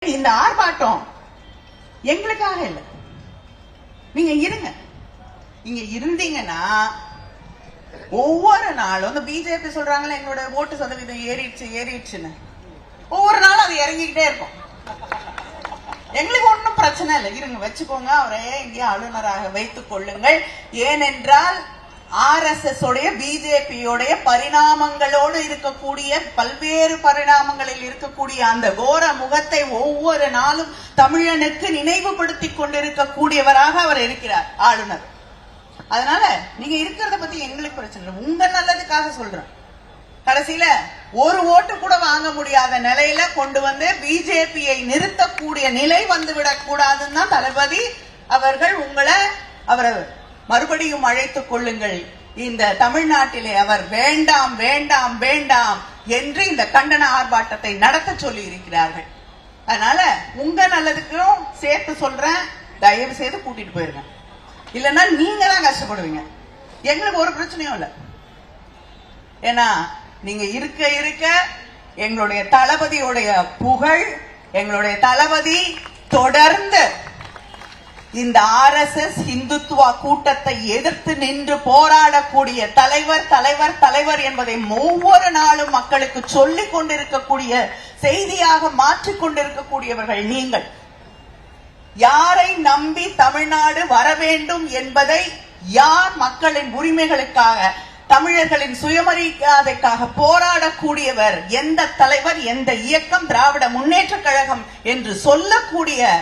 இந்த ஆர்ப்பாட்டம் எங்களுக்காக இல்ல. நீங்க இருங்க, இங்க இருந்தீங்கன்னா ஒவ்வொரு நாளும் இந்த பிஜேபி சொல்றாங்களே எங்களோட ஓட்டு சதவீதம் ஏறிடுச்சுன்னு ஒவ்வொரு நாளும் அது இறங்கிக்கிட்டே இருக்கும். எங்களுக்கு ஒன்றும் பிரச்சனை இல்லை, இருங்க வச்சுக்கோங்க, அவரே இங்கே ஆளுநராக வைத்துக் கொள்ளுங்கள். ஏனென்றால் RSS உடைய பிஜேபியோடைய பரிணாமங்களோடு இருக்கக்கூடிய பல்வேறு பரிணாமங்களில் இருக்கக்கூடிய அந்த கோர முகத்தை ஒவ்வொரு நாளும் தமிழனுக்கு நினைவுபடுத்திக் கொண்டிருக்கக்கூடியவராக அவர் இருக்கிறார் ஆளுநர். அதனால நீங்க இருக்கிறத பத்தி எங்களுக்கு பிரச்சனை இல்லை, உங்க நல்லதுக்காக சொல்றேன். கடைசியில ஒரு ஓட்டு கூட வாங்க முடியாத நிலையில கொண்டு வந்து பிஜேபியை நிறுத்தக்கூடிய நிலை வந்துவிடக் கூடாதுன்னு தான் தளபதி அவர்கள் அவரை மறுபடியும் அழைத்துக் கொள்ளுங்கள். இந்த தமிழ்நாட்டிலே அவர் வேண்டாம் வேண்டாம் வேண்டாம் என்று இந்த கண்டன ஆர்ப்பாட்டத்தை நடத்த சொல்லி இருக்கிறார்கள். அதனால உங்க நல்லதுக்கும் சேர்த்து சொல்றேன், தயவு செய்து கூட்டிட்டு போயிருங்க, இல்லைன்னா நீங்க தான் கஷ்டப்படுவீங்க. எங்களுக்கு ஒரு பிரச்சனையும் இல்லை. ஏன்னா நீங்க இருக்க இருக்க எங்களுடைய தளபதியுடைய புகழ், எங்களுடைய தளபதி தொடர்ந்து இந்த RSS இந்துத்துவா கூட்டத்தை எதிர்த்து நின்று போராடக்கூடிய தலைவர் தலைவர் தலைவர் என்பதை ஒவ்வொரு நாளும் மக்களுக்கு சொல்லிக் கொண்டிருக்கக்கூடிய செய்தியாக மாற்றிக் கொண்டிருக்கக்கூடியவர்கள் நீங்கள். யாரை நம்பி தமிழ்நாடு வர வேண்டும் என்பதை, யார் மக்களின் உரிமைகளுக்காக, தமிழர்களின் சுயமரியாதைக்காக போராடக்கூடியவர், எந்த தலைவர், எந்த இயக்கம், திராவிட முன்னேற்ற கழகம் என்று சொல்லக்கூடிய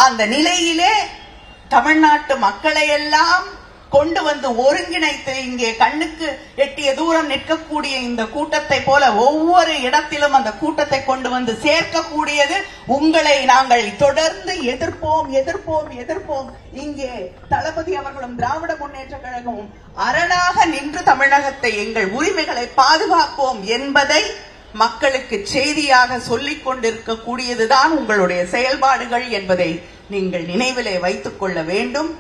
அந்த நிலையிலே தமிழ்நாட்டு மக்களை எல்லாம் கொண்டு வந்து ஒருங்கிணைத்து இங்கே கண்ணுக்கு எட்டிய தூரம் நிற்கக்கூடிய இந்த கூட்டத்தை போல ஒவ்வொரு இடத்திலும் அந்த கூட்டத்தை கொண்டு வந்து சேர்க்கக்கூடியது உங்களை நாங்கள் தொடர்ந்து எதிர்ப்போம் எதிர்ப்போம் எதிர்ப்போம். இங்கே தளபதி அவர்களும் திராவிட முன்னேற்ற கழகமும் அரணாக நின்று தமிழகத்தை, எங்கள் உரிமைகளை பாதுகாப்போம் என்பதை மக்களுக்கு செய்தியாக சொல்லிக் கொண்டிருக்கக்கூடியதுதான் உங்களுடைய செயல்பாடுகள் என்பதை நீங்கள் நினைவிலே வைத்துக் கொள்ள வேண்டும்.